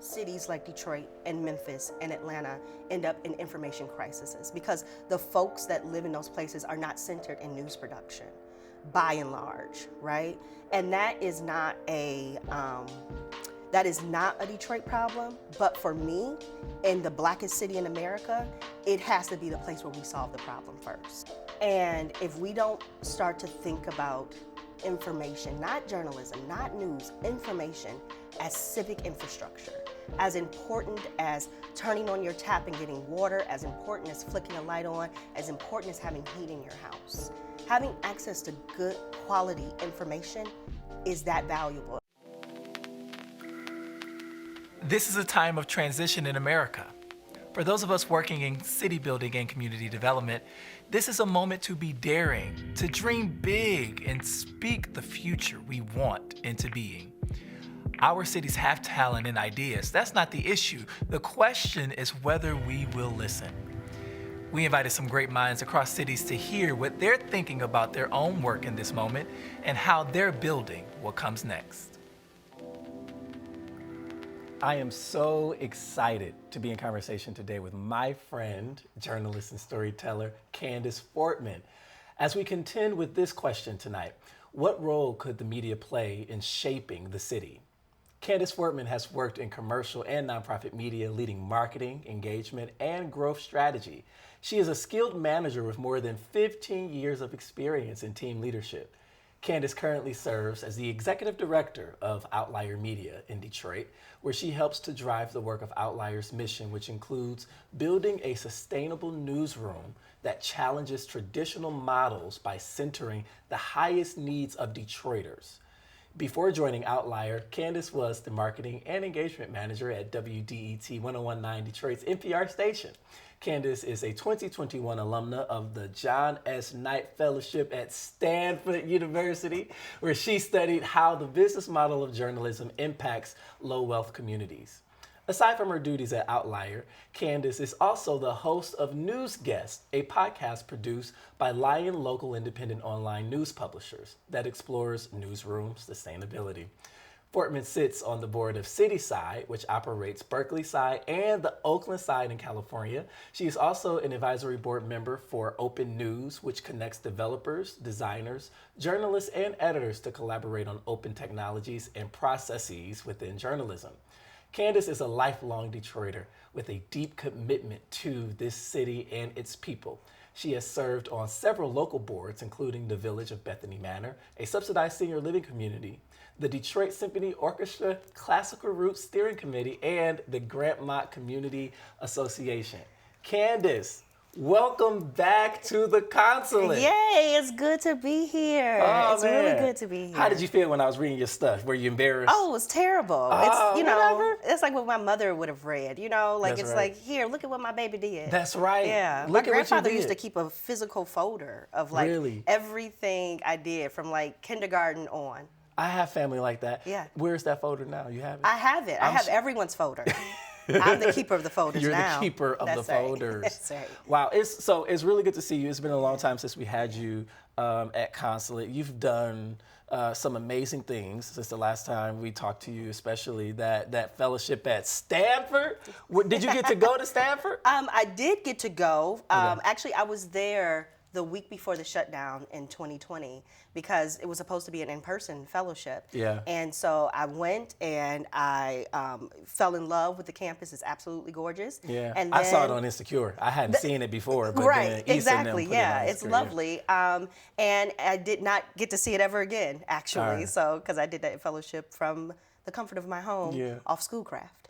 cities like Detroit and Memphis and Atlanta end up in information crises because the folks that live in those places are not centered in news production, by and large, right? And that is not a Detroit problem, but for me, in the blackest city in America, it has to be the place where we solve the problem first. And if we don't start to think about information, not journalism, not news, information as civic infrastructure, as important as turning on your tap and getting water, as important as flicking a light on, as important as having heat in your house. Having access to good quality information is that valuable. This is a time of transition in America. For those of us working in city building and community development, this is a moment to be daring, to dream big and speak the future we want into being. Our cities have talent and ideas. That's not the issue. The question is whether we will listen. We invited some great minds across cities to hear what they're thinking about their own work in this moment and how they're building what comes next. I am so excited to be in conversation today with my friend, journalist and storyteller, Candice Fortman. As we contend with this question tonight, what role could the media play in shaping the city? Candice Fortman has worked in commercial and nonprofit media, leading marketing, engagement, and growth strategy. She is a skilled manager with more than 15 years of experience in team leadership. Candice currently serves as the executive director of Outlier Media in Detroit, where she helps to drive the work of Outlier's mission, which includes building a sustainable newsroom that challenges traditional models by centering the highest needs of Detroiters. Before joining Outlier, Candice was the marketing and engagement manager at WDET 1019 Detroit's NPR station. Candice is a 2021 alumna of the John S. Knight Fellowship at Stanford University, where she studied how the business model of journalism impacts low-wealth communities. Aside from her duties at Outlier, Candice is also the host of News Guest, a podcast produced by Lion Local Independent Online News Publishers that explores newsroom sustainability. Fortman sits on the board of Cityside, which operates Berkeley Side and the Oakland Side in California. She is also an advisory board member for Open News, which connects developers, designers, journalists, and editors to collaborate on open technologies and processes within journalism. Candice is a lifelong Detroiter with a deep commitment to this city and its people. She has served on several local boards, including the Village of Bethany Manor, a subsidized senior living community, the Detroit Symphony Orchestra Classical Roots Steering Committee, and the Grant Mott Community Association. Candice, welcome back to the Consulate. Yay, it's good to be here. Oh, it's man. really good to be here. How did you feel when I was reading your stuff? Were you embarrassed? Oh, it was terrible. Oh, It's like what my mother would have read, like That's it's right. like, here, look at what my baby did. That's right. Yeah. Look My at what you grandfather did. used to keep a physical folder of like Really? everything I did from like kindergarten on. I have family like that. Yeah. Where's that folder now? You have it? I have it. I have everyone's folder. I'm the keeper of the folders You're now. the keeper of That's the right. folders. That's right. Wow, it's really good to see you. It's been a long time since we had you at Consulate. You've done some amazing things since the last time we talked to you, especially that fellowship at Stanford. Did you get to go to Stanford? I did get to go. Okay. Actually, I was there the week before the shutdown in 2020 because it was supposed to be an in-person fellowship. Yeah. And so I went and I fell in love with the campus. It's absolutely gorgeous. Yeah, And I saw then- it on Insecure. I hadn't seen it before, but Right, then Issa and them exactly, put it on yeah, it's Insecure, lovely. And I did not get to see it ever again, actually, All right. so, because I did that fellowship from the comfort of my home Yeah. off Schoolcraft.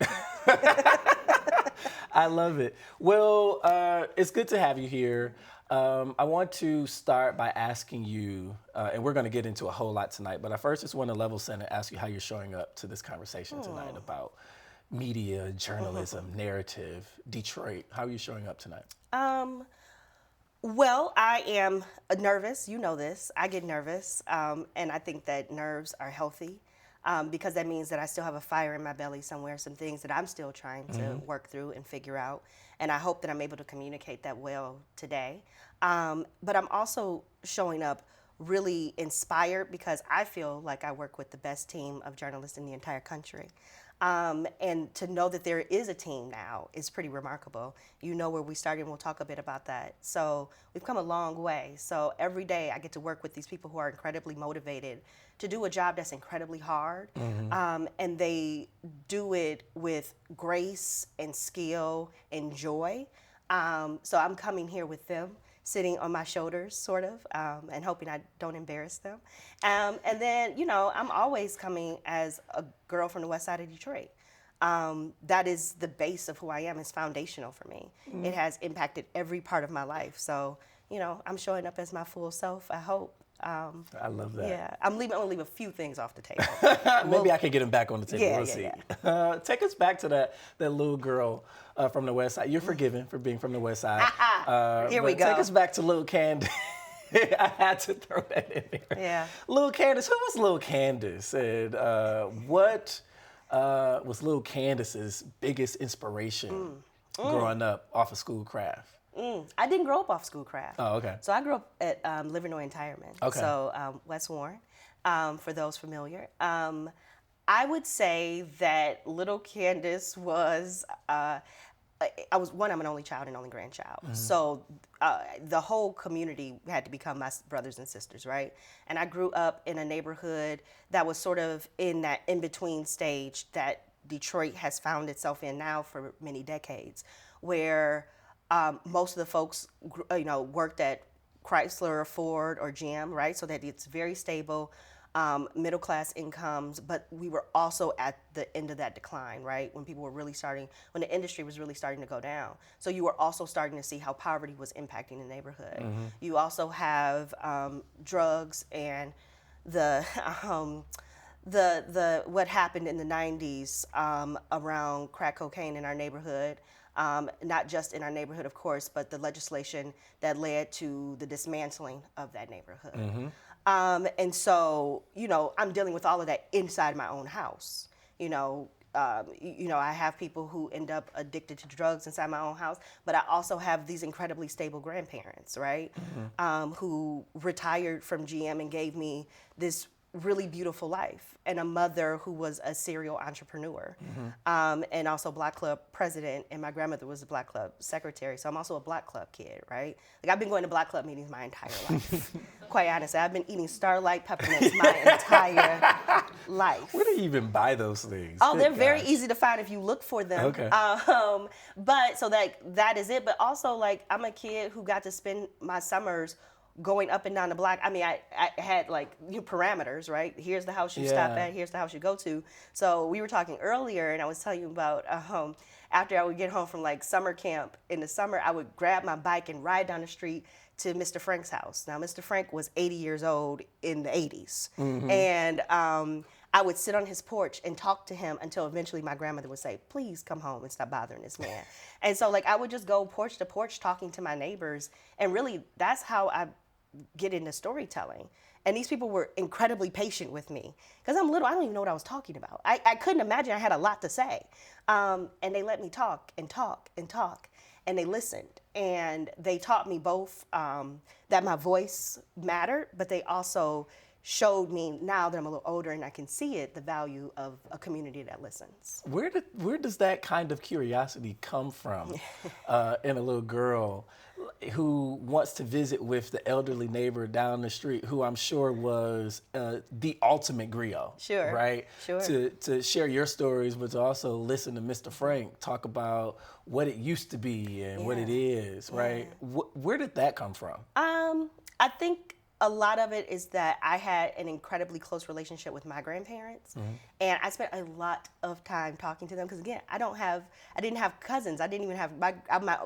I love it. Well, it's good to have you here. I want to start by asking you, and we're going to get into a whole lot tonight, but I first just want to level set and ask you how you're showing up to this conversation tonight about media, journalism, narrative, Detroit. How are you showing up tonight? Well, I am nervous. You know this. I get nervous, and I think that nerves are healthy because that means that I still have a fire in my belly somewhere, some things that I'm still trying to work through and figure out. And I hope that I'm able to communicate that well today. But I'm also showing up really inspired because I feel like I work with the best team of journalists in the entire country. And to know that there is a team now is pretty remarkable. You know where we started, and we'll talk a bit about that. So we've come a long way. So every day I get to work with these people who are incredibly motivated to do a job that's incredibly hard. And they do it with grace and skill and joy. So I'm coming here with them, sitting on my shoulders, sort of, and hoping I don't embarrass them. And then, you know, I'm always coming as a girl from the west side of Detroit. That is the base of who I am. It's foundational for me. It has impacted every part of my life. So, you know, I'm showing up as my full self, I hope. I love that. Yeah, I'm gonna leave a few things off the table. Maybe I can get them back on the table. Yeah, we'll see. Take us back to that little girl from the West Side. You're forgiven for being from the West Side. Here we go. Take us back to little Candice. I had to throw that in there. Yeah. Little Candice. Who was little Candice? And what was little Candice's biggest inspiration growing up off of Schoolcraft? I didn't grow up off Schoolcraft. Oh, okay. So I grew up at Livernois and Tireman. Okay. So West Warren, for those familiar. I would say that little Candice was, I'm an only child and only grandchild. So the whole community had to become my brothers and sisters, right? And I grew up in a neighborhood that was sort of in that in-between stage that Detroit has found itself in now for many decades, where most of the folks, you know, worked at Chrysler or Ford or GM, right? So that it's very stable, middle class incomes, but we were also at the end of that decline, right? When people were really when the industry was really starting to go down. So you were also starting to see how poverty was impacting the neighborhood. You also have drugs and the what happened in the 90s around crack cocaine in our neighborhood. Not just in our neighborhood, of course, but the legislation that led to the dismantling of that neighborhood. And so, you know, I'm dealing with all of that inside my own house. You know, I have people who end up addicted to drugs inside my own house, but I also have these incredibly stable grandparents, right, who retired from GM and gave me this really beautiful life, and a mother who was a serial entrepreneur, and also Black Club president, and my grandmother was a Black Club secretary, so I'm also a Black Club kid, right? Like, I've been going to Black Club meetings my entire life. Quite honestly, I've been eating Starlight peppermints my entire life. Where do you even buy those things? Oh, they're very easy to find if you look for them. Okay. But so that is it. But also, like, I'm a kid who got to spend my summers going up and down the block. I mean, I had like parameters, right? Here's the house you stop at, here's the house you go to. So we were talking earlier, and I was telling you about after I would get home from like summer camp in the summer, I would grab my bike and ride down the street to Mr. Frank's house. Now, Mr. Frank was 80 years old in the 80s. And I would sit on his porch and talk to him until eventually my grandmother would say, please come home and stop bothering this man. And so like I would just go porch to porch talking to my neighbors. And really, that's how I get into storytelling. And these people were incredibly patient with me because I'm little. I don't even know what I was talking about. I couldn't imagine I had a lot to say. And they let me talk and talk and talk. And they listened. And they taught me both that my voice mattered, but they also showed me, now that I'm a little older and I can see it, the value of a community that listens. Where does that kind of curiosity come from in a little girl who wants to visit with the elderly neighbor down the street, who I'm sure was the ultimate griot? Sure. Right? Sure. To share your stories, but to also listen to Mr. Frank talk about what it used to be and what it is, right? Where did that come from? I think a lot of it is that I had an incredibly close relationship with my grandparents, and I spent a lot of time talking to them because, again, I didn't have cousins. I didn't even have I'm my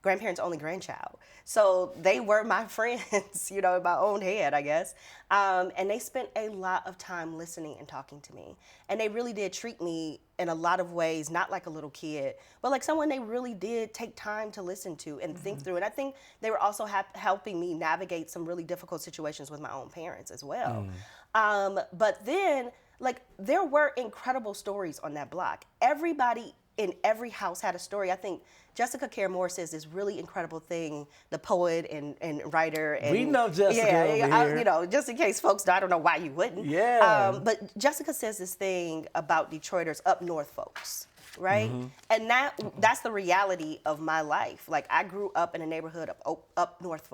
grandparents' only grandchild, so they were my friends, you know, in my own head, I guess. And they spent a lot of time listening and talking to me, and they really did treat me in a lot of ways, not like a little kid, but like someone they really did take time to listen to and think through. And I think they were also helping me navigate some really difficult situations with my own parents as well. But then, like, there were incredible stories on that block. Everybody in every house had a story. I think Jessica Care Moore says this really incredible thing, the poet and writer. And, we know Jessica over here. Just in case folks, I don't know why you wouldn't. Yeah. But Jessica says this thing about Detroiters, up north folks, right? And that's the reality of my life. Like, I grew up in a neighborhood of up north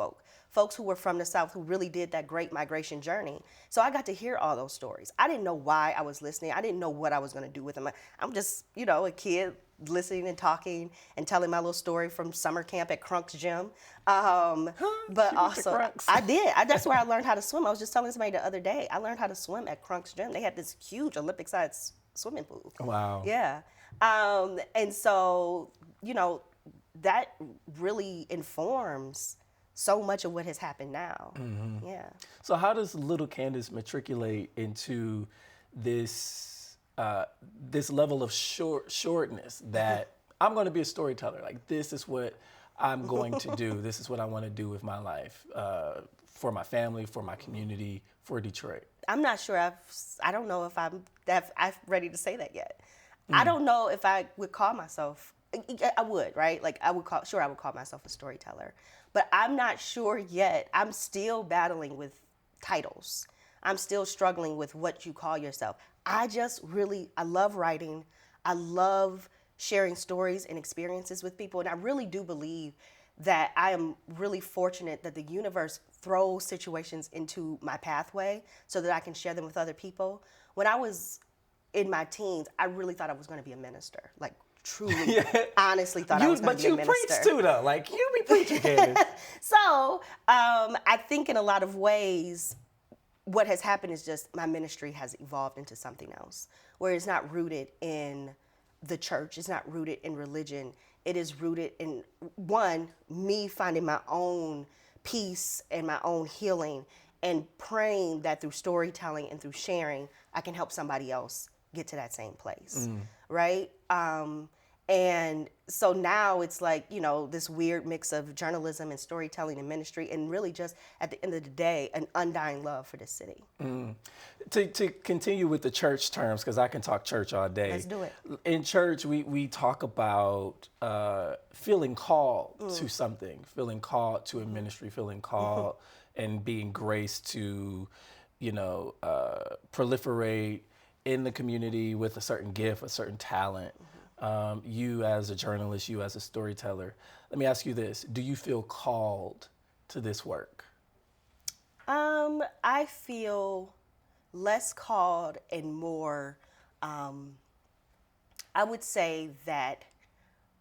folks who were from the South who really did that great migration journey. So I got to hear all those stories. I didn't know why I was listening. I didn't know what I was going to do with them. I'm just, a kid listening and talking and telling my little story from summer camp at Crunk's gym. But also, I did. That's where I learned how to swim. I was just telling somebody the other day, I learned how to swim at Crunk's gym. They had this huge Olympic-sized swimming pool. Wow. Yeah. And so, that really informs so much of what has happened now. Yeah. So how does little Candice matriculate into this this level of shortness that I'm going to be a storyteller? Like, this is what I'm going to do. This is what I want to do with my life, for my family, for my community, for Detroit. I'm not sure. I don't know if I'm ready to say that yet. I don't know if I would call myself. I would, right? Like, I would call myself a storyteller. But I'm not sure yet. I'm still battling with titles. I'm still struggling with what you call yourself. I love writing. I love sharing stories and experiences with people. And I really do believe that I am really fortunate that the universe throws situations into my pathway so that I can share them with other people. When I was in my teens, I really thought I was going to be a minister. Like, truly, honestly thought I was going to be a minister. But you preach too, though. Like, you be preaching, Candice. So I think in a lot of ways, what has happened is just my ministry has evolved into something else, where it's not rooted in the church. It's not rooted in religion. It is rooted in, one, me finding my own peace and my own healing, and praying that through storytelling and through sharing, I can help somebody else get to that same place, right? And so now it's like, this weird mix of journalism and storytelling and ministry, and really just at the end of the day, an undying love for this city. To continue with the church terms, because I can talk church all day. Let's do it. In church, we talk about feeling called to something, feeling called to a ministry, feeling called and being graced to, proliferate in the community with a certain gift, a certain talent. You as a journalist, you as a storyteller. Let me ask you this. Do you feel called to this work? I feel less called and more, I would say that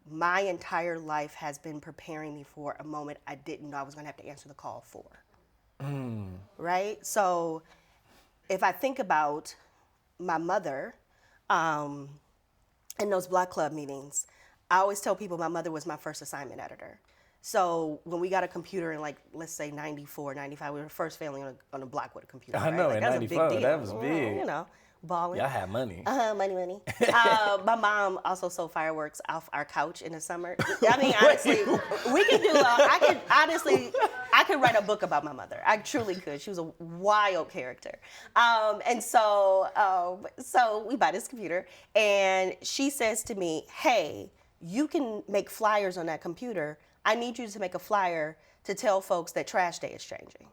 my entire life has been preparing me for a moment I didn't know I was going to have to answer the call for. Right? So if I think about my mother, in those Black Club meetings, I always tell people my mother was my first assignment editor. So when we got a computer in, like, let's say 94, 95, we were the first family on a block with a computer. I know, like, in that's 94, a big deal. that was big. Balling. Y'all had money. Money. My mom also sold fireworks off our couch in the summer. I mean, honestly, we could do, I could write a book about my mother. I truly could. She was a wild character. And so we buy this computer, and she says to me, hey, you can make flyers on that computer. I need you to make a flyer to tell folks that trash day is changing.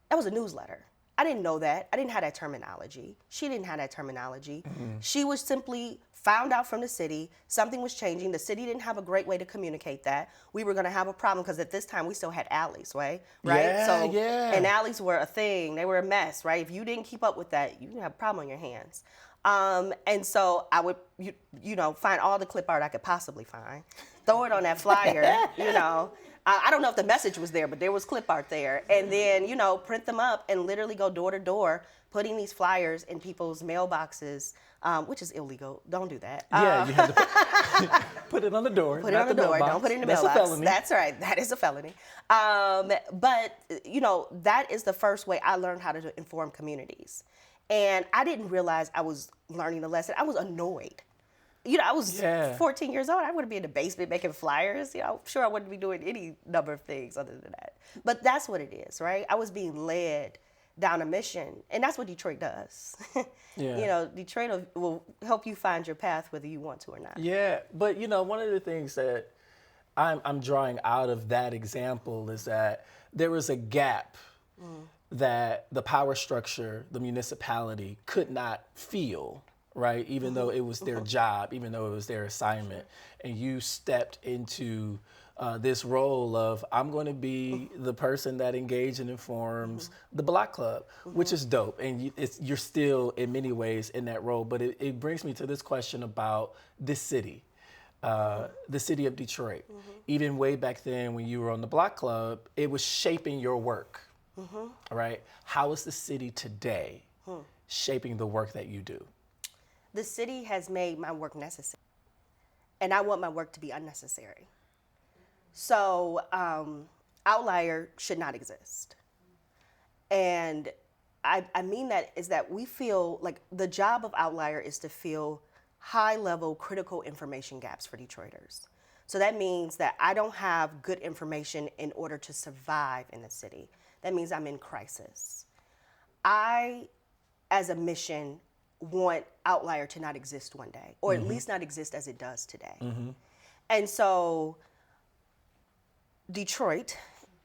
That was a newsletter. I didn't know that. I didn't have that terminology. She didn't have that terminology. She was simply found out from the city, something was changing. The city didn't have a great way to communicate that. We were gonna have a problem because at this time we still had alleys, right? And alleys were a thing. They were a mess, right? If you didn't keep up with that, you have a problem on your hands. And so I would, find all the clip art I could possibly find, throw it on that flyer, I don't know if the message was there, but there was clip art there. And then, print them up and literally go door to door, putting these flyers in people's mailboxes, which is illegal. Don't do that. You have to put it on the door. Put it on the door. Don't put it in the mailbox. That's a felony. That's right. That is a felony. But, that is the first way I learned how to inform communities. And I didn't realize I was learning a lesson. I was annoyed. I was 14 years old. I wouldn't be in the basement making flyers. I'm sure I wouldn't be doing any number of things other than that. But that's what it is, right? I was being led down a mission, and that's what Detroit does. Detroit will help you find your path whether you want to or not. Yeah, but one of the things that I'm drawing out of that example is that there was a gap that the power structure, the municipality could not feel, right? Even though it was their job, even though it was their assignment. And you stepped into this role of, I'm going to be the person that engages and informs the Block Club, which is dope. And you're still, in many ways, in that role. But it brings me to this question about this city. The city of Detroit. Even way back then when you were on the Block Club, it was shaping your work, right? How is the city today shaping the work that you do? The city has made my work necessary, and I want my work to be unnecessary. So outlier should not exist. And I mean that is that we feel like the job of outlier is to fill high-level critical information gaps for Detroiters. So that means that I don't have good information in order to survive in the city. That means I'm in crisis. I, as a mission, want outlier to not exist one day, or at least not exist as it does today. And so Detroit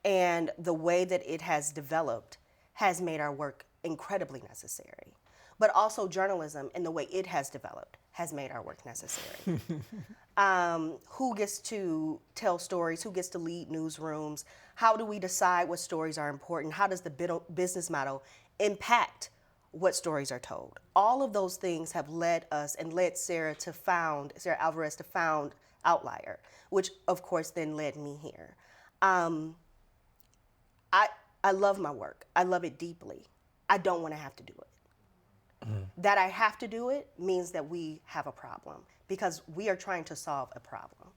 and the way that it has developed has made our work incredibly necessary. But also journalism and the way it has developed has made our work necessary. Who gets to tell stories? Who gets to lead newsrooms? How do we decide what stories are important? How does the business model impact what stories are told? All of those things have led us and led Sarah Alvarez to found Outlier, which of course then led me here. I love my work. I love it deeply. I don't want to have to do it. That I have to do it means that we have a problem because we are trying to solve a problem.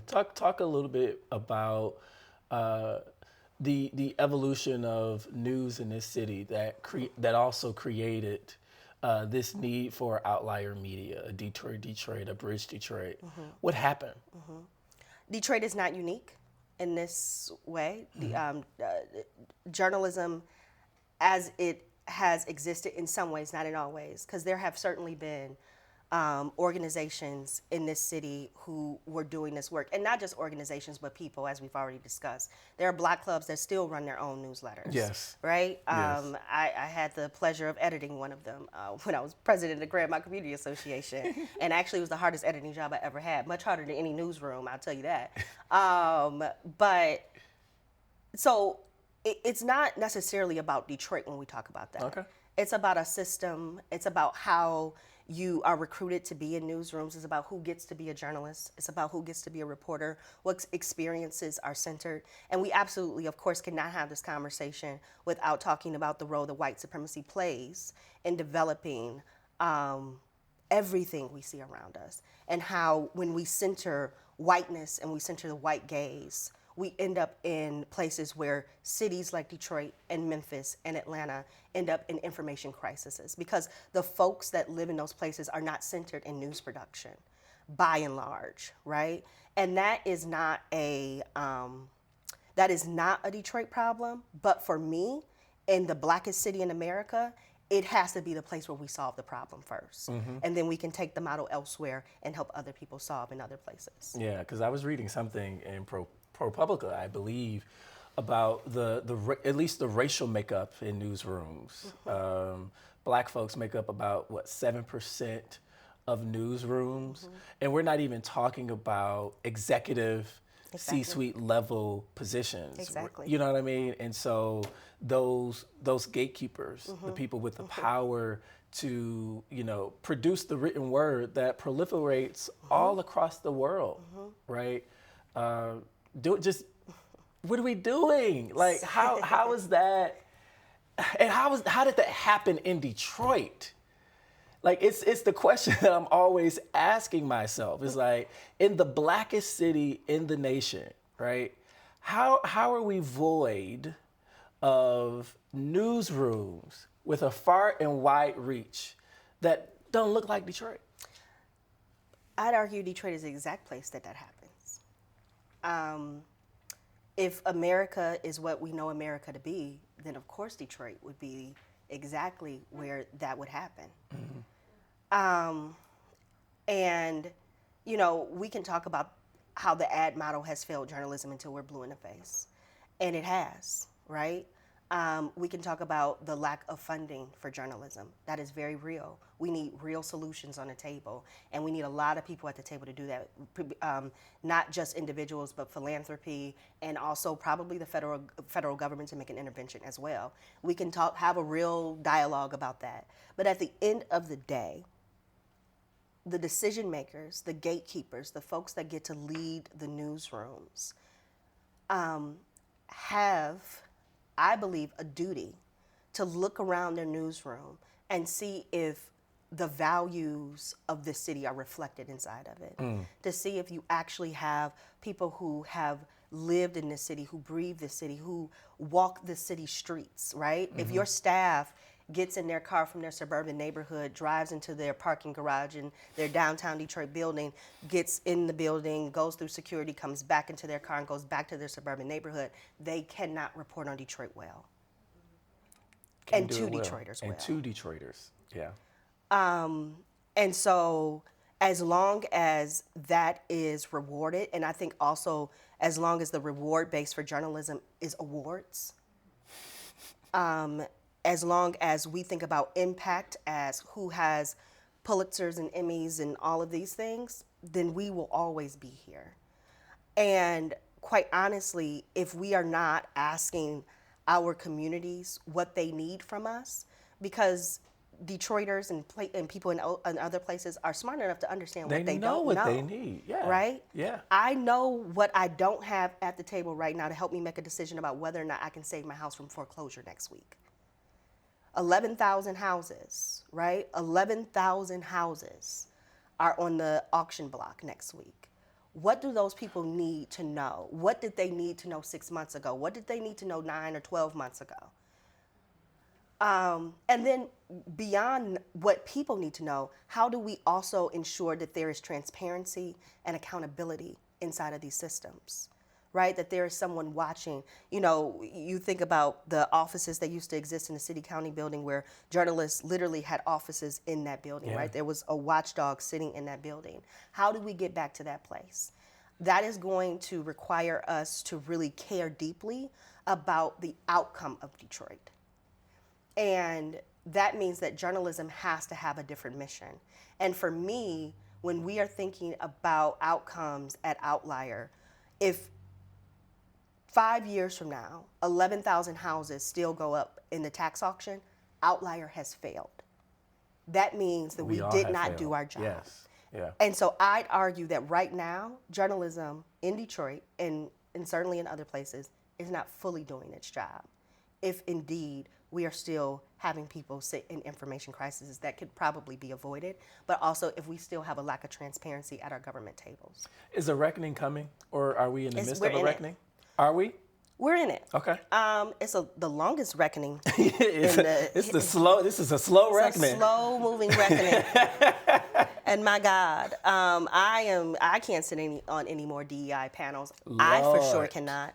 Talk a little bit about the evolution of news in this city that also created this need for outlier media, a Detroit, a Bridge Detroit. What happened? Detroit is not unique in this way. Journalism, as it has existed in some ways, not in all ways, because there have certainly been organizations in this city who were doing this work, and not just organizations, but people, as we've already discussed. There are Black clubs that still run their own newsletters. Yes. Right? Yes. I had the pleasure of editing one of them when I was president of the Grandma Community Association, and actually it was the hardest editing job I ever had, much harder than any newsroom, I'll tell you that. It's not necessarily about Detroit when we talk about that. Okay. It's about a system. It's about how you are recruited to be in newsrooms. It's about who gets to be a journalist. It's about who gets to be a reporter, what experiences are centered. And we absolutely, of course, cannot have this conversation without talking about the role that white supremacy plays in developing everything we see around us, and how when we center whiteness and we center the white gaze, we end up in places where cities like Detroit and Memphis and Atlanta end up in information crises because the folks that live in those places are not centered in news production, by and large, right? And that is not a Detroit problem, but for me, in the blackest city in America, it has to be the place where we solve the problem first. And then we can take the model elsewhere and help other people solve in other places. Yeah, because I was reading something in ProPublica, I believe, about at least the racial makeup in newsrooms. Black folks make up about 7% of newsrooms, and we're not even talking about executive C-suite level positions. Exactly. You know what I mean? And so those gatekeepers, the people with the power to produce the written word that proliferates all across the world, right? What are we doing? Like, how is that? And how did that happen in Detroit? Like, it's the question that I'm always asking myself. It's like, in the blackest city in the nation, right? How are we void of newsrooms with a far and wide reach that don't look like Detroit? I'd argue Detroit is the exact place that happens. If America is what we know America to be, then of course Detroit would be exactly where that would happen. And we can talk about how the ad model has failed journalism until we're blue in the face. And it has, right? We can talk about the lack of funding for journalism. That is very real. We need real solutions on the table, and we need a lot of people at the table to do that. Not just individuals, but philanthropy, and also probably the federal government to make an intervention as well. We can have a real dialogue about that. But at the end of the day, the decision makers, the gatekeepers, the folks that get to lead the newsrooms, have, I believe, a duty to look around their newsroom and see if the values of the city are reflected inside of it. To see if you actually have people who have lived in the city, who breathe the city, who walk the city streets, right? If your staff gets in their car from their suburban neighborhood, drives into their parking garage in their downtown Detroit building, gets in the building, goes through security, comes back into their car and goes back to their suburban neighborhood, they cannot report on Detroit well. And two Detroiters well. And two Detroiters, yeah. And so as long as that is rewarded, and I think also as long as the reward base for journalism is awards, as long as we think about impact as who has Pulitzers and Emmys and all of these things, then we will always be here. And quite honestly, if we are not asking our communities what they need from us, because Detroiters and people in other places are smart enough to understand what they don't know. They need, yeah. Right? Yeah. I know what I don't have at the table right now to help me make a decision about whether or not I can save my house from foreclosure next week. 11,000 houses, right? 11,000 houses are on the auction block next week. What do those people need to know? What did they need to know 6 months ago? What did they need to know 9 or 12 months ago? And then beyond what people need to know, how do we also ensure that there is transparency and accountability inside of these systems? Right? That there is someone watching. You know, you think about the offices that used to exist in the city county building where journalists literally had offices in that building, right? There was a watchdog sitting in that building. How do we get back to that place? That is going to require us to really care deeply about the outcome of Detroit. And that means that journalism has to have a different mission. And for me, when we are thinking about outcomes at Outlier, if 5 years from now, 11,000 houses still go up in the tax auction, Outlier has failed. That means that we did not do our job. Yes. Yeah. And so I'd argue that right now, journalism in Detroit and certainly in other places is not fully doing its job. If indeed we are still having people sit in information crises that could probably be avoided, but also if we still have a lack of transparency at our government tables. Is a reckoning coming, or are we in the midst of a reckoning? Are we? We're in it. Okay. It's the longest reckoning. This is a slow reckoning. It's a slow moving reckoning. And my God, I can't sit on any more DEI panels. Lord. I for sure cannot.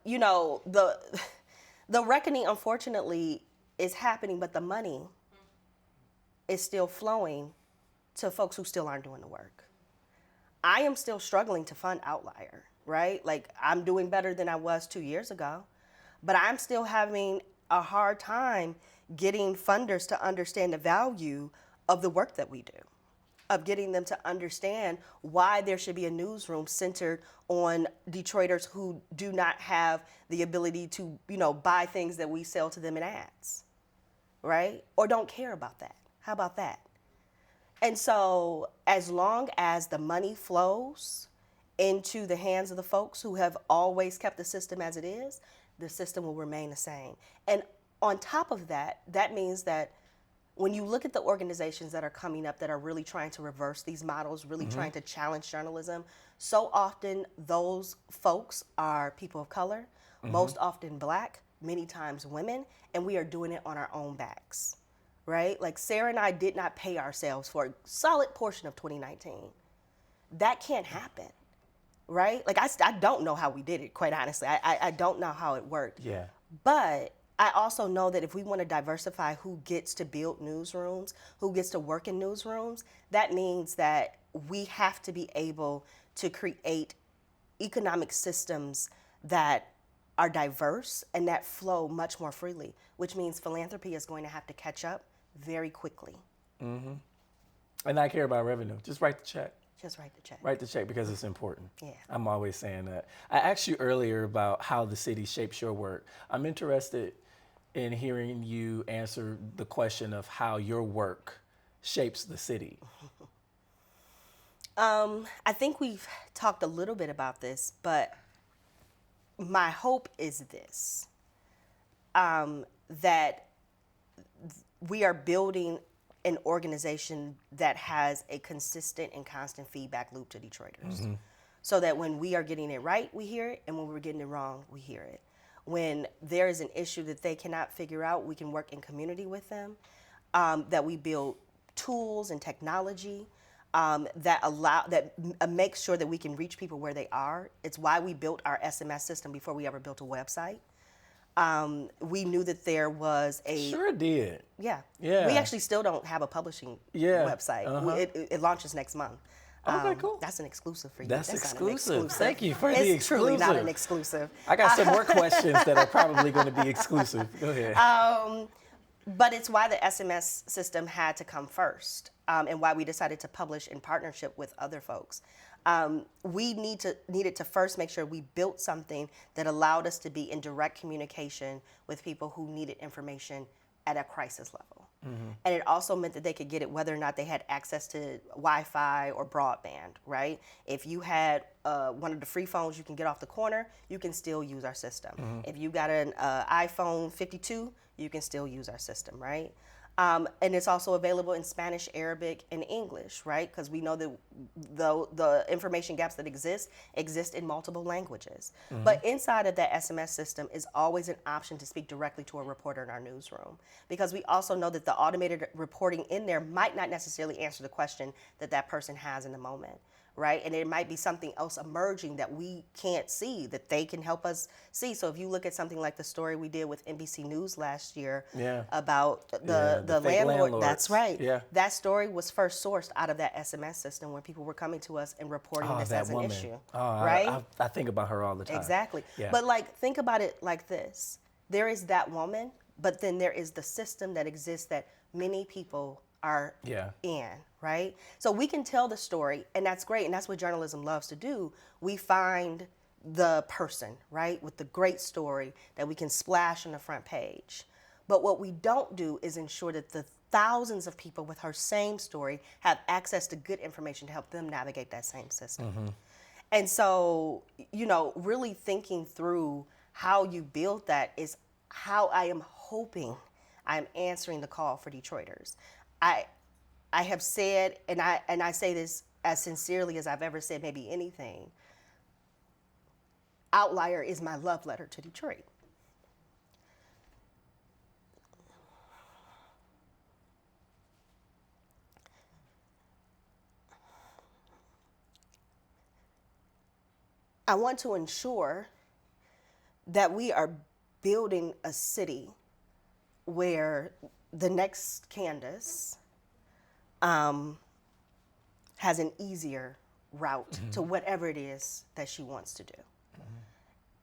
You know, the reckoning unfortunately is happening, but the money is still flowing to folks who still aren't doing the work. I am still struggling to fund Outlier. Right? Like, I'm doing better than I was 2 years ago, but I'm still having a hard time getting funders to understand the value of the work that we do, of getting them to understand why there should be a newsroom centered on Detroiters who do not have the ability to, you know, buy things that we sell to them in ads, right? Or don't care about that. How about that? And so as long as the money flows into the hands of the folks who have always kept the system as it is, the system will remain the same. And on top of that, that means that when you look at the organizations that are coming up that are really trying to reverse these models, really trying to challenge journalism, so often those folks are people of color, most often Black, many times women, and we are doing it on our own backs, right? Like Sarah and I did not pay ourselves for a solid portion of 2019. That can't happen. Right? Like, I don't know how we did it, quite honestly. I don't know how it worked. Yeah. But I also know that if we want to diversify who gets to build newsrooms, who gets to work in newsrooms, that means that we have to be able to create economic systems that are diverse and that flow much more freely, which means philanthropy is going to have to catch up very quickly. And I care about revenue. Just write the check. Just write the check. Write the check because it's important. Yeah. I'm always saying that. I asked you earlier about how the city shapes your work. I'm interested in hearing you answer the question of how your work shapes the city. I think we've talked a little bit about this, but my hope is this, that we are building an organization that has a consistent and constant feedback loop to Detroiters. So that when we are getting it right, we hear it, and when we're getting it wrong, we hear it. When there is an issue that they cannot figure out, we can work in community with them, that we build tools and technology that make sure that we can reach people where they are. It's why we built our SMS system before we ever built a website. We knew that there was a... Sure did. Yeah. Yeah. We actually still don't have a publishing website. It launches next month. Okay, cool. That's an exclusive for you. That's not an exclusive. Thank you for the It's exclusive. truly not an exclusive. I got some more questions that are probably going to be exclusive. Go ahead. But it's why the SMS system had to come first, and why we decided to publish in partnership with other folks. We needed to first make sure we built something that allowed us to be in direct communication with people who needed information at a crisis level. And it also meant that they could get it whether or not they had access to Wi-Fi or broadband, right? If you had one of the free phones you can get off the corner, you can still use our system. If you got an iPhone 52, you can still use our system, right? And it's also available in Spanish, Arabic, and English, right? Because we know that the information gaps that exist in multiple languages. But inside of that SMS system is always an option to speak directly to a reporter in our newsroom. Because we also know that the automated reporting in there might not necessarily answer the question that that person has in the moment. Right? And it might be something else emerging that we can't see that they can help us see. So if you look at something like the story we did with NBC News last year about the fake landlord, that's right. Yeah. That story was first sourced out of that SMS system where people were coming to us and reporting this as an issue. Right? I think about her all the time. Exactly. Yeah. But like, think about it like this. There is that woman, but then there is the system that exists that many people are in, right? So we can tell the story, and that's great, and that's what journalism loves to do. We find the person, right, with the great story that we can splash on the front page. But what we don't do is ensure that the thousands of people with her same story have access to good information to help them navigate that same system. And so, you know, really thinking through how you build that is how I am hoping I'm answering the call for Detroiters. I have said, and I say this as sincerely as I've ever said maybe anything, Outlier is my love letter to Detroit. I want to ensure that we are building a city where the next Candice has an easier route to whatever it is that she wants to do.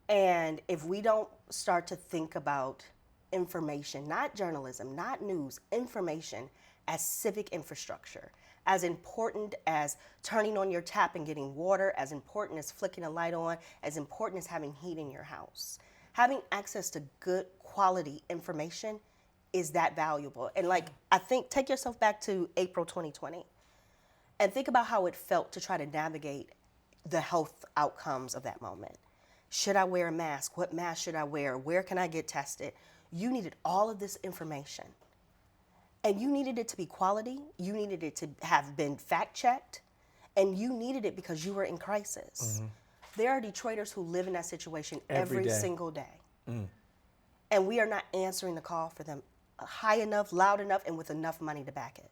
And if we don't start to think about information, not journalism, not news, information as civic infrastructure, as important as turning on your tap and getting water, as important as flicking a light on, as important as having heat in your house. Having access to good quality information is that valuable. And like, I think, take yourself back to April 2020 and think about how it felt to try to navigate the health outcomes of that moment. Should I wear a mask? What mask should I wear? Where can I get tested? You needed all of this information. And you needed it to be quality. You needed it to have been fact-checked. And you needed it because you were in crisis. There are Detroiters who live in that situation every single day. And we are not answering the call for them high enough, loud enough, and with enough money to back it.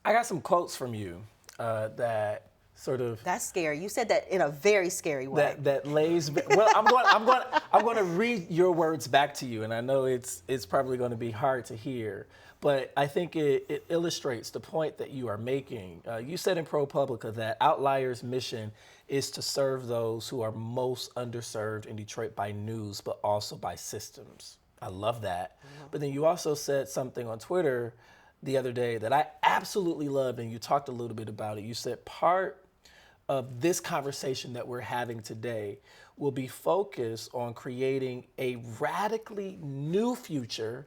I got some quotes from you that sort of That's scary. You said that in a very scary way. that lays. Well, I'm going to read your words back to you, and I know it's probably going to be hard to hear, but I think it illustrates the point that you are making. You said in ProPublica that Outlier's mission is to serve those who are most underserved in Detroit by news, but also by systems. I love that. Mm-hmm. But then you also said something on Twitter the other day that I absolutely loved, and you talked a little bit about it. You said part of this conversation that we're having today will be focused on creating a radically new future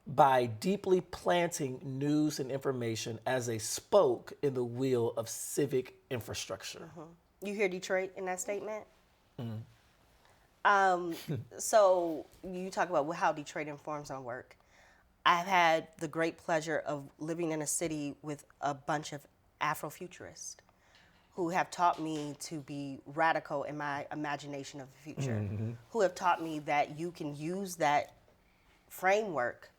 by deeply planting news and information as a spoke in the wheel of civic infrastructure. You hear Detroit in that statement? So you talk about how Detroit informs our work. I've had the great pleasure of living in a city with a bunch of Afrofuturists who have taught me to be radical in my imagination of the future, who have taught me that you can use that framework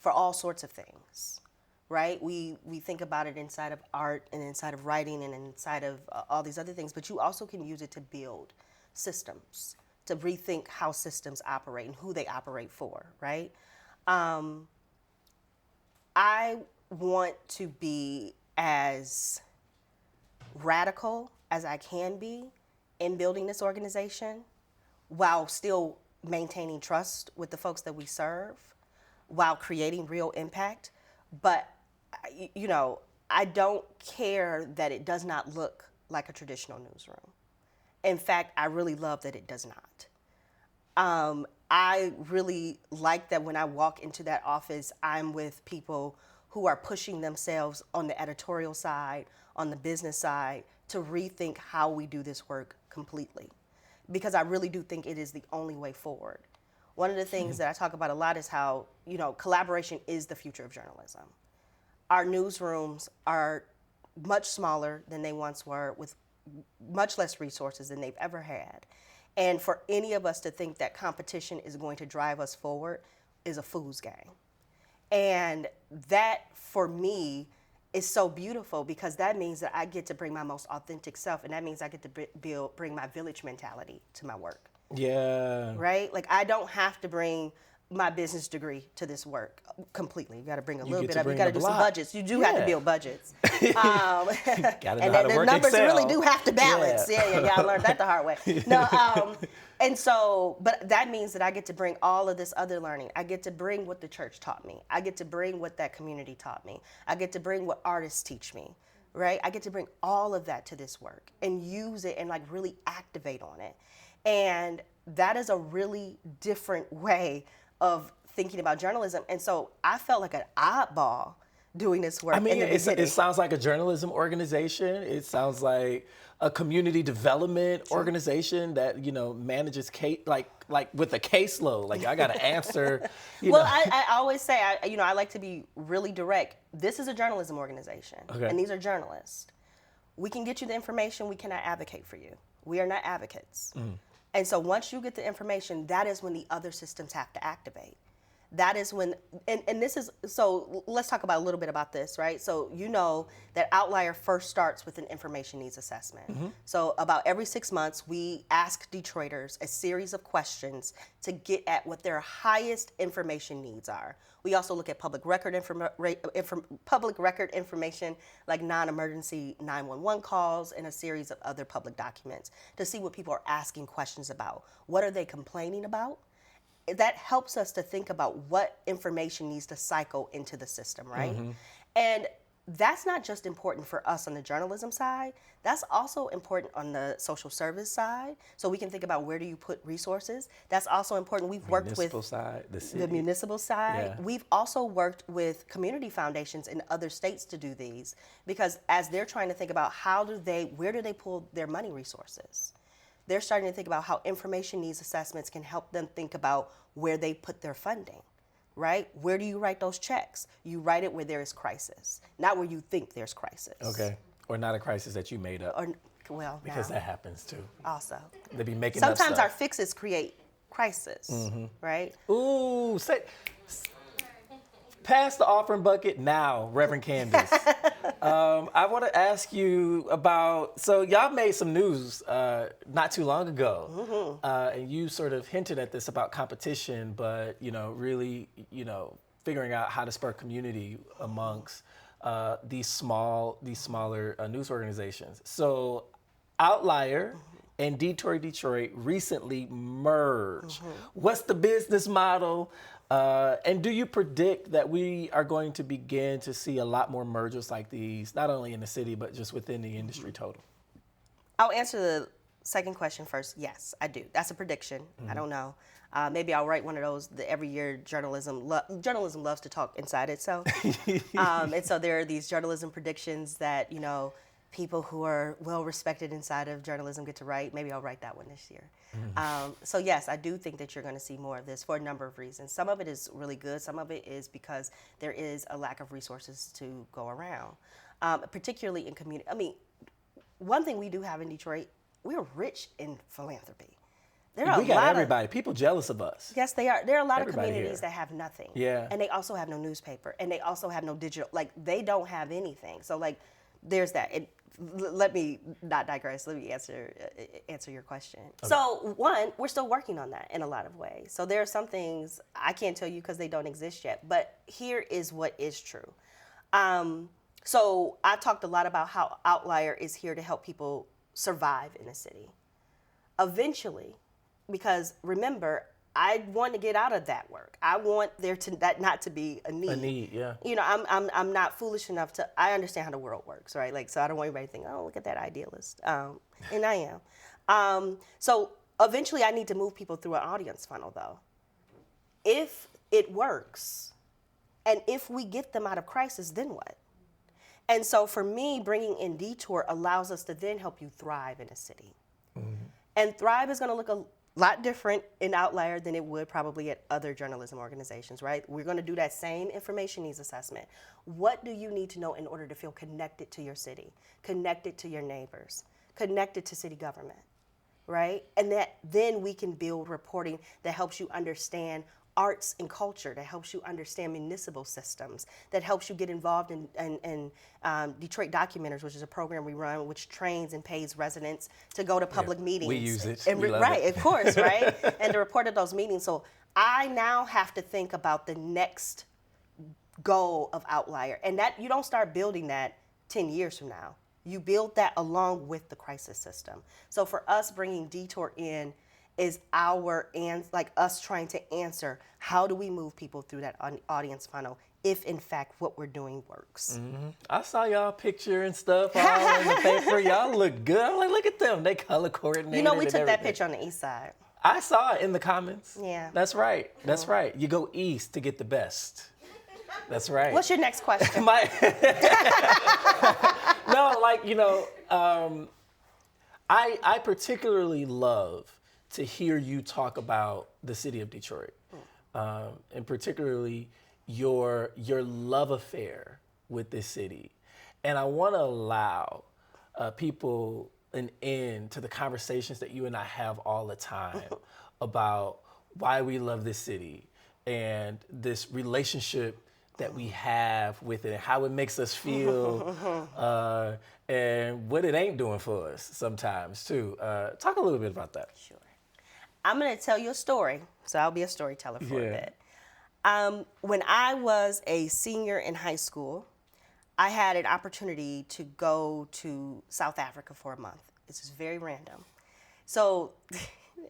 for all sorts of things, right? We think about it inside of art and inside of writing and inside of all these other things, but you also can use it to build systems, to rethink how systems operate and who they operate for, right? I want to be as radical as I can be in building this organization while still maintaining trust with the folks that we serve, while creating real impact. But, you know, I don't care that it does not look like a traditional newsroom. In fact, I really love that it does not. I really like that when I walk into that office, I'm with people who are pushing themselves on the editorial side, on the business side, to rethink how we do this work completely. Because I really do think it is the only way forward. One of the things that I talk about a lot is how, you know, collaboration is the future of journalism. Our newsrooms are much smaller than they once were, with much less resources than they've ever had. And for any of us to think that competition is going to drive us forward is a fool's game. And that, for me, is so beautiful, because that means that I get to bring my most authentic self, and that means I get to bring my village mentality to my work. Yeah. Right? Like, I don't have to bring my business degree to this work completely. You got to bring a little bit of, you got to do some budgets. You do have to build budgets. And the numbers Excel. really do have to balance. Yeah, I learned that the hard way. No, and so, but that means that I get to bring all of this other learning. I get to bring what the church taught me. I get to bring what that community taught me. I get to bring what artists teach me, right? I get to bring all of that to this work and use it and like really activate on it. And that is a really different way of thinking about journalism. And so I felt like an oddball doing this work. I mean, it sounds like a journalism organization. It sounds like a community development organization that, you know, manages like with a caseload. Like, I got to answer. I always say, I like to be really direct. This is a journalism organization, and these are journalists. We can get you the information. We cannot advocate for you. We are not advocates. And so once you get the information, that is when the other systems have to activate. That is when, and this is, so let's talk about a little bit about this, right? So you know that Outlier first starts with an information needs assessment. So about every 6 months, we ask Detroiters a series of questions to get at what their highest information needs are. We also look at public record information like non-emergency 911 calls and a series of other public documents to see what people are asking questions about. What are they complaining about? That helps us to think about what information needs to cycle into the system, right? And that's not just important for us on the journalism side, that's also important on the social service side. So we can think about, where do you put resources? That's also important. We've worked with the municipal side. Yeah. We've also worked with community foundations in other states to do these, because as they're trying to think about where do they pull their money resources? They're starting to think about how information needs assessments can help them think about where they put their funding, right? Where do you write those checks? You write it where there is crisis, not where you think there's crisis. Okay, or not a crisis that you made up. Because that happens too. Also. They be making up stuff. Sometimes our fixes create crisis, right? Ooh, pass the offering bucket now, Reverend Candice. I want to ask you about, so y'all made some news not too long ago, and you sort of hinted at this about competition, but, really, figuring out how to spur community amongst these smaller news organizations. So Outlier and Detour Detroit recently merged. What's the business model? And do you predict that we are going to begin to see a lot more mergers like these, not only in the city, but just within the industry total? I'll answer the second question first. Yes, I do. That's a prediction. I don't know. Maybe I'll write one of those. Every year, journalism loves to talk inside itself. And so there are these journalism predictions that, people who are well respected inside of journalism get to write. Maybe I'll write that one this year. So yes, I do think that you're going to see more of this for a number of reasons. Some of it is really good. Some of it is because there is a lack of resources to go around, particularly in community. I mean, one thing we do have in Detroit, we're rich in philanthropy. We got everybody. People jealous of us. Yes, they are. There are a lot of communities that have nothing. Yeah. And they also have no newspaper. And they also have no digital. Like, they don't have anything. So, like, there's that. Let me not digress. Let me answer your question. Okay. So, one, we're still working on that in a lot of ways. So there are some things I can't tell you because they don't exist yet. But here is what is true. So I talked a lot about how Outlier is here to help people survive in a city. Eventually, because remember, I want to get out of that work. I want that not to be a need. A need, yeah. I'm not foolish enough to. I understand how the world works, right? Like, so I don't want anybody to think, oh, look at that idealist. And I am. So eventually, I need to move people through an audience funnel, though. If it works, and if we get them out of crisis, then what? And so for me, bringing in Detour allows us to then help you thrive in a city. And thrive is going to look a lot different in Outlier than it would probably at other journalism organizations, right? We're going to do that same information needs assessment. What do you need to know in order to feel connected to your city, connected to your neighbors, connected to city government, right? And that then we can build reporting that helps you understand arts and culture, that helps you understand municipal systems, that helps you get involved in Detroit Documenters, which is a program we run, which trains and pays residents to go to public meetings. We use it. And we love right, it. Of course, right? And to report at those meetings. So I now have to think about the next goal of Outlier. And that you don't start building that 10 years from now. You build that along with the crisis system. So for us bringing Detour in is us trying to answer, how do we move people through that audience funnel if in fact what we're doing works. I saw y'all picture and stuff all in the paper. Y'all look good. I'm like, look at them. They color coordinated. We took that picture on the east side. I saw it in the comments. Yeah. That's right. That's right. You go east to get the best. That's right. What's your next question? I particularly love to hear you talk about the city of Detroit, and particularly your love affair with this city. And I want to allow people an end to the conversations that you and I have all the time about why we love this city and this relationship that we have with it and how it makes us feel and what it ain't doing for us sometimes too. Talk a little bit about that. Sure. I'm going to tell you a story, so I'll be a storyteller for a bit. When I was a senior in high school, I had an opportunity to go to South Africa for a month. This is very random. So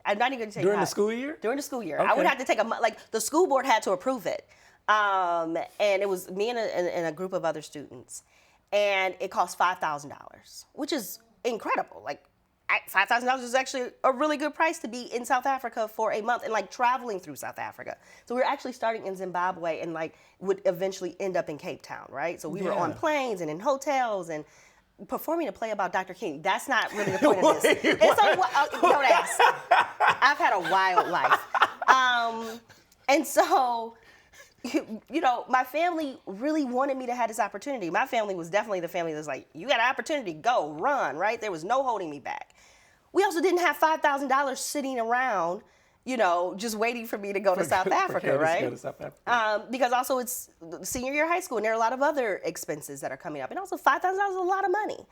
I'm not even going to tell you During the school year? During the school year. Okay. I would have to take a month. Like, the school board had to approve it. And it was me and a group of other students. And it cost $5,000, which is incredible. Like, $5,000 is actually a really good price to be in South Africa for a month and like traveling through South Africa. So we were actually starting in Zimbabwe and like would eventually end up in Cape Town, right? So we were on planes and in hotels and performing a play about Dr. King. That's not really the point of this. Don't ask. I've had a wild life. And so, my family really wanted me to have this opportunity. My family was definitely the family that's like, you got an opportunity, go, run, right? There was no holding me back. We also didn't have $5,000 sitting around, just waiting for me to go to South Africa, Candice right? to go to South Africa. Because also it's senior year of high school, and there are a lot of other expenses that are coming up, and also $5,000 is a lot of money.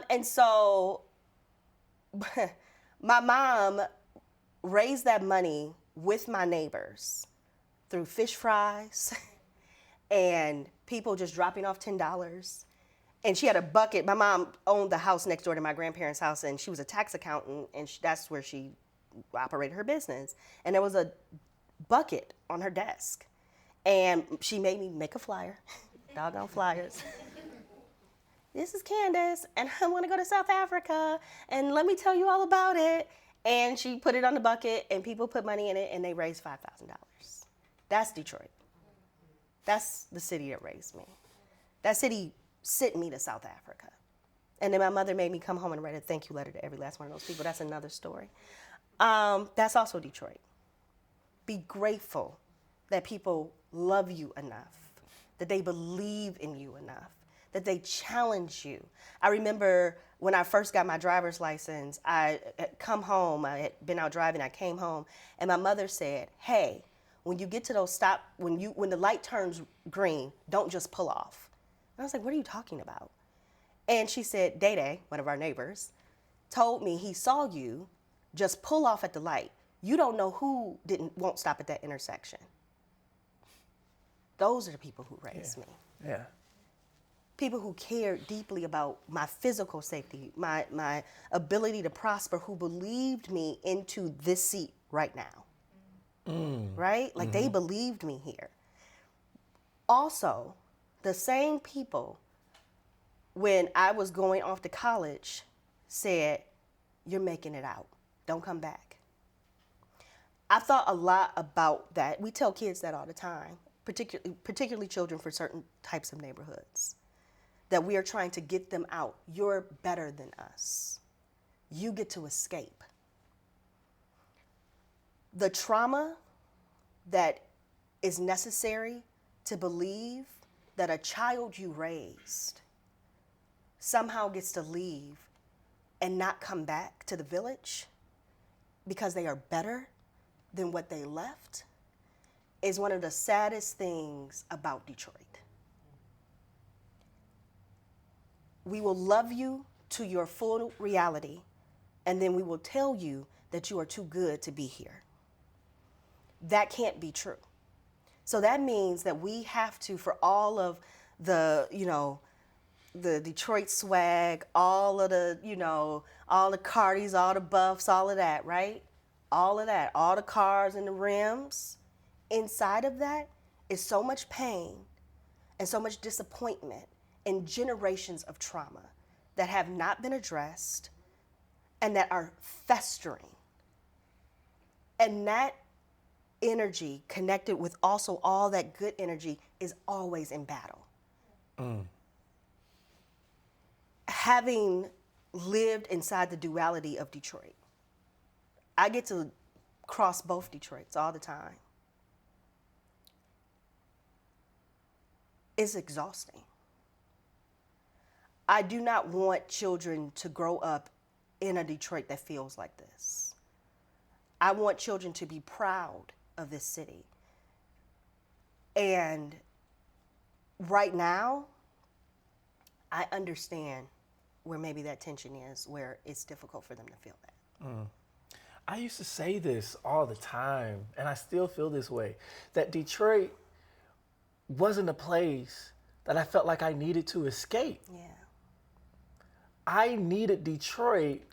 And so my mom raised that money with my neighbors through fish fries and people just dropping off $10. And she had a bucket. My mom owned the house next door to my grandparents' house, and she was a tax accountant, and that's where she operated her business. And there was a bucket on her desk. And she made me make a flyer, doggone flyers. This is Candice, and I want to go to South Africa, and let me tell you all about it. And she put it on the bucket, and people put money in it, and they raised $5,000. That's Detroit. That's the city that raised me. That city sent me to South Africa. And then my mother made me come home and write a thank you letter to every last one of those people. That's another story. That's also Detroit. Be grateful that people love you enough, that they believe in you enough, that they challenge you. I remember when I first got my driver's license, I had come home, I had been out driving, I came home, and my mother said, hey, when you get to those when the light turns green, don't just pull off. And I was like, what are you talking about? And she said, Day, one of our neighbors, told me he saw you just pull off at the light. You don't know who won't stop at that intersection. Those are the people who raised me. Yeah. People who cared deeply about my physical safety, my ability to prosper, who believed me into this seat right now. Right? Like they believed me here. Also, the same people, when I was going off to college, said, you're making it out. Don't come back. I thought a lot about that. We tell kids that all the time, particularly children for certain types of neighborhoods, that we are trying to get them out. You're better than us. You get to escape. The trauma that is necessary to believe that a child you raised somehow gets to leave and not come back to the village because they are better than what they left is one of the saddest things about Detroit. We will love you to your full reality, and then we will tell you that you are too good to be here. That can't be true. So that means that we have to, for all of the, the Detroit swag, all of the, all the Cardis, all the Buffs, all of that, right? All of that, all the cars and the rims. Inside of that is so much pain and so much disappointment and generations of trauma that have not been addressed and that are festering. And that energy connected with also all that good energy is always in battle. Having lived inside the duality of Detroit, I get to cross both Detroits all the time. It's exhausting. I do not want children to grow up in a Detroit that feels like this. I want children to be proud of this city. And right now, I understand where maybe that tension is, where it's difficult for them to feel that. I used to say this all the time, and I still feel this way, that Detroit wasn't a place that I felt like I needed to escape. Yeah. I needed Detroit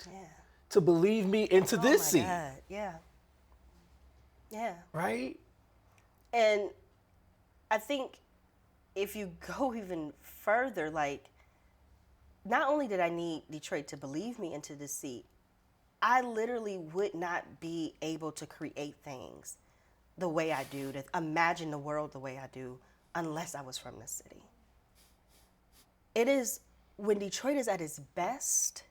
to believe me into this seat. God. Yeah. Yeah. Right? And I think if you go even further, like, not only did I need Detroit to believe me into this seat, I literally would not be able to create things the way I do, to imagine the world the way I do, unless I was from the city. It is, when Detroit is at its best,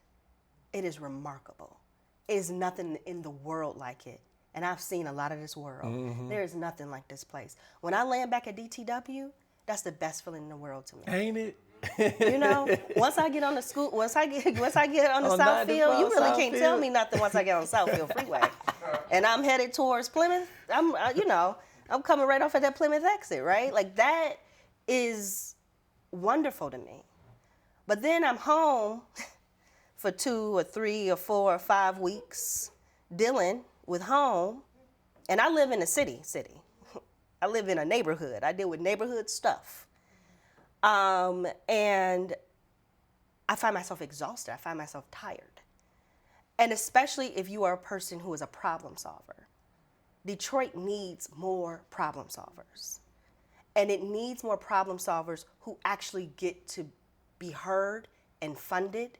it is remarkable. It is nothing in the world like it. And I've seen a lot of this world. There is nothing like this place. When I land back at DTW, that's the best feeling in the world to me. Ain't it? Once I get on the once I get on the Southfield, you really can't tell me nothing once I get on the Southfield Freeway. and I'm headed towards Plymouth, I'm coming right off at that Plymouth exit, right? Like that is wonderful to me. But then I'm home for 2 or 3 or 4 or 5 weeks dealing with home, and I live in a city. I live in a neighborhood. I deal with neighborhood stuff. And I find myself exhausted. I find myself tired. And especially if you are a person who is a problem solver. Detroit needs more problem solvers. And it needs more problem solvers who actually get to be heard and funded,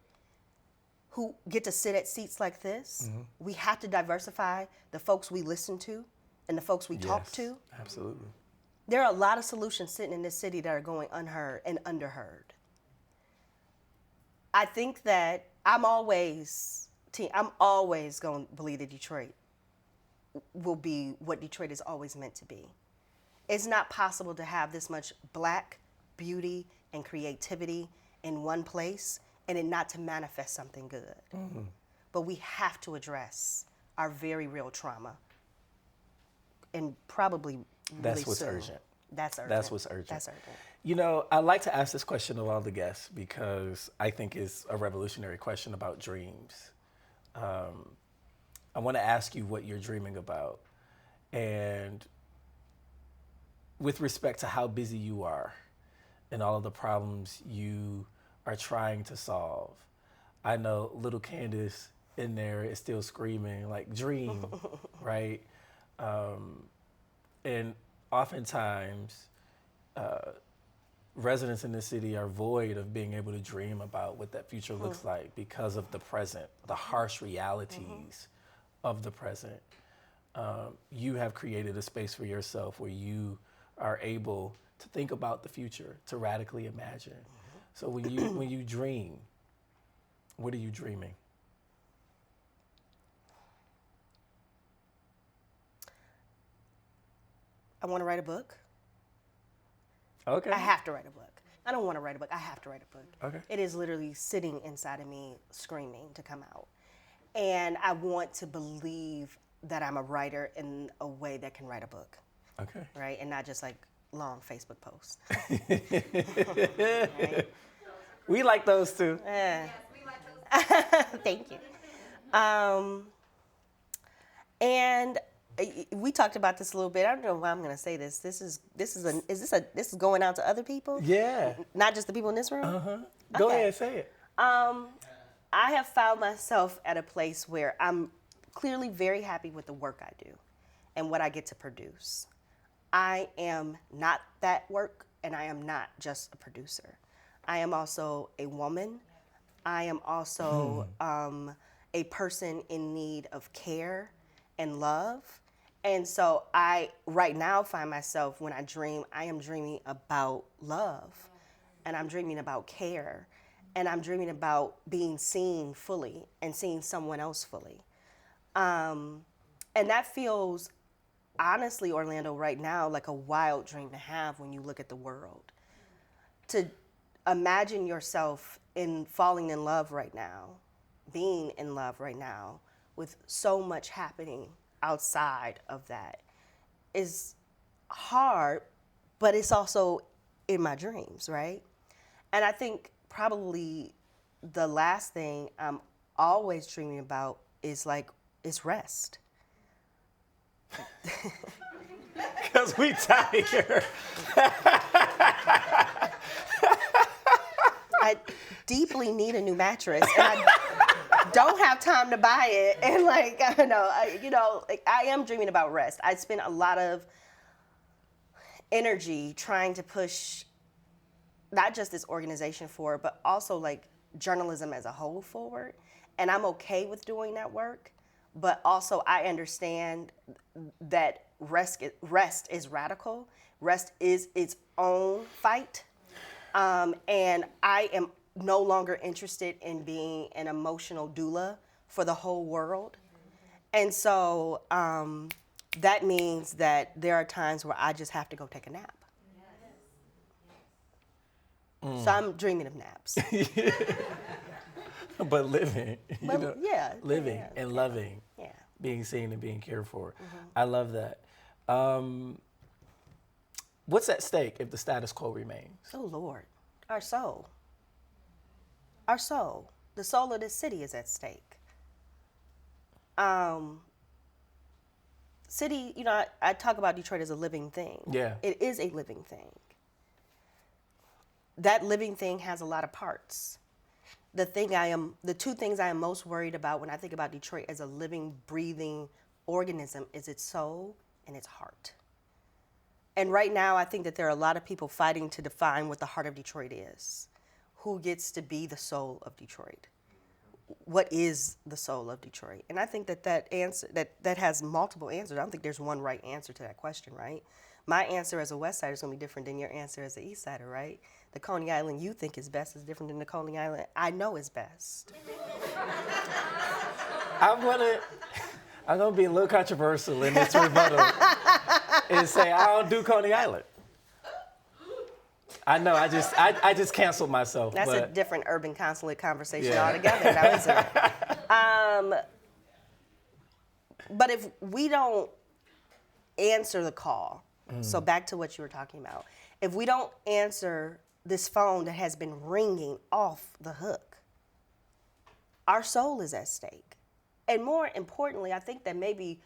who get to sit at seats like this. Mm-hmm. We have to diversify the folks we listen to and the folks we talk to. Absolutely. There are a lot of solutions sitting in this city that are going unheard and underheard. I think that I'm always going to believe that Detroit will be what Detroit is always meant to be. It's not possible to have this much Black beauty and creativity in one place and it not to manifest something good. Mm-hmm. But we have to address our very real trauma. And probably That's really what's soon. urgent. That's urgent. That's what's urgent. That's urgent. You know, I like to ask this question of all the guests because I think it's a revolutionary question about dreams. I want to ask you what you're dreaming about. And with respect to how busy you are and all of the problems you are trying to solve, I know little Candice in there is still screaming, like, dream, right? And oftentimes, residents in this city are void of being able to dream about what that future looks like because of the present, the harsh realities of the present. You have created a space for yourself where you are able to think about the future, to radically imagine. So when you dream, what are you dreaming? I want to write a book. Okay. I have to write a book. I don't want to write a book. I have to write a book. Okay. It is literally sitting inside of me, screaming to come out. And I want to believe that I'm a writer in a way that can write a book. Okay. Right? And not just like long Facebook posts. Right? We like those too. Yes, we like those. Thank you. And we talked about this a little bit. I don't know why I'm going to say this. This is going out to other people? Yeah. Not just the people in this room? Uh-huh. Go ahead, say it. I have found myself at a place where I'm clearly very happy with the work I do and what I get to produce. I am not that work, and I am not just a producer. I am also a woman. I am also a person in need of care and love. And so I, right now, find myself, when I dream, I am dreaming about love, and I'm dreaming about care, and I'm dreaming about being seen fully and seeing someone else fully. And that feels, honestly, Orlando, right now, like a wild dream to have when you look at the world. To imagine yourself in falling in love right now, being in love right now, with so much happening outside of that is hard, but it's also in my dreams, right? And I think probably the last thing I'm always dreaming about is rest. Because we tired. I deeply need a new mattress, and I don't have time to buy it. And I am dreaming about rest. I spend a lot of energy trying to push not just this organization forward, but also like journalism as a whole forward. And I'm okay with doing that work, but also I understand that rest is radical. Rest is its own fight. And I am no longer interested in being an emotional doula for the whole world. And so that means that there are times where I just have to go take a nap. So I'm dreaming of naps. But living, Living and loving. Yeah. being seen and being cared for. I love that. What's at stake if the status quo remains? Oh, Lord. Our soul. Our soul. The soul of this city is at stake. City, you know, I talk about Detroit as a living thing. Yeah. It is a living thing. That living thing has a lot of parts. The two things I am most worried about when I think about Detroit as a living, breathing organism is its soul and its heart. And right now, I think that there are a lot of people fighting to define what the heart of Detroit is. Who gets to be the soul of Detroit? What is the soul of Detroit? And I think that answer that has multiple answers. I don't think there's one right answer to that question, right? My answer as a West Sider is going to be different than your answer as an East Sider, right? The Coney Island you think is best is different than the Coney Island I know is best. I'm gonna be a little controversial in this rebuttal and say I don't do Coney Island. I know, I just canceled myself. That's a different urban consulate conversation altogether, now, isn't it? But if we don't answer the call, so back to what you were talking about, if we don't answer this phone that has been ringing off the hook, our soul is at stake. And more importantly, I think that maybe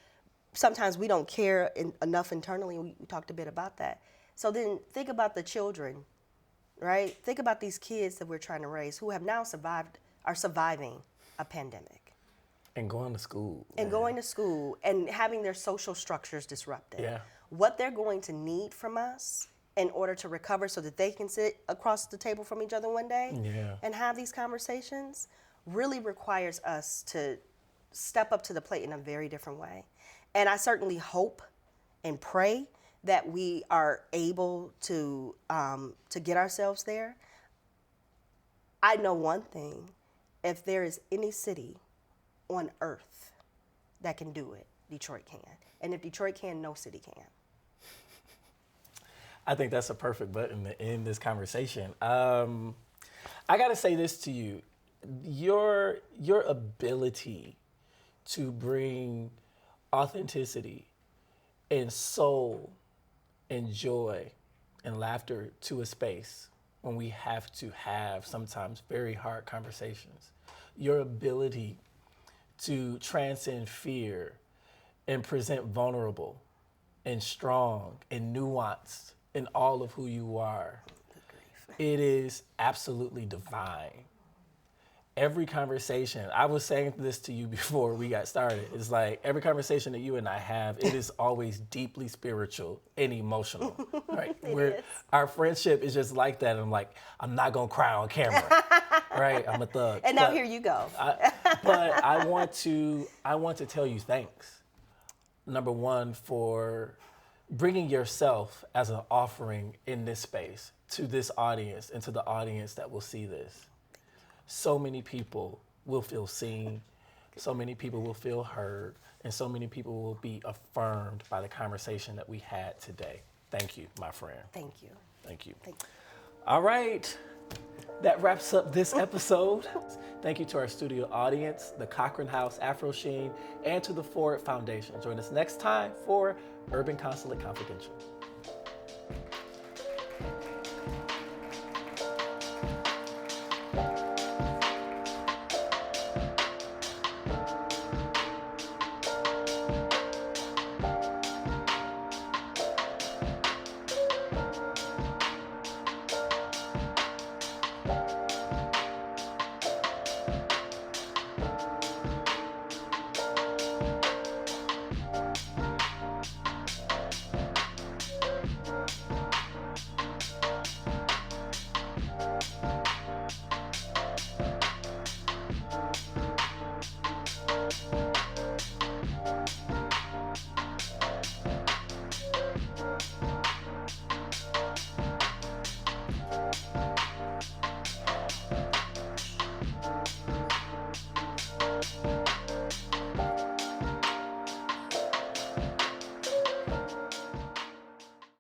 sometimes we don't care enough internally. We talked a bit about that. So then think about the children, right? Think about these kids that we're trying to raise who have now are surviving a pandemic. And going to school. And going to school and having their social structures disrupted. Yeah. What they're going to need from us in order to recover so that they can sit across the table from each other one day and have these conversations really requires us to step up to the plate in a very different way. And I certainly hope and pray that we are able to get ourselves there. I know one thing: if there is any city on earth that can do it, Detroit can. And if Detroit can, no city can. I think that's a perfect button to end this conversation. I gotta say this to you: your ability to bring authenticity and soul and joy and laughter to a space when we have to have sometimes very hard conversations. Your ability to transcend fear and present vulnerable and strong and nuanced in all of who you are. It is absolutely divine. Every conversation, I was saying this to you before we got started, it's like every conversation that you and I have, it is always deeply spiritual and emotional, right? Our friendship is just like that. I'm like, I'm not gonna cry on camera, right? I'm a thug. And now here you go. But I want to tell you thanks. Number one, for bringing yourself as an offering in this space to this audience and to the audience that will see this. So many people will feel seen, so many people will feel heard, and so many people will be affirmed by the conversation that we had today. Thank you, my friend. Thank you. Thank you. Thank you. All right, that wraps up this episode. Thank you to our studio audience, the Cochrane House, AFROCHINE, and to the Ford Foundation. Join us next time for Urban Consulate Confidential.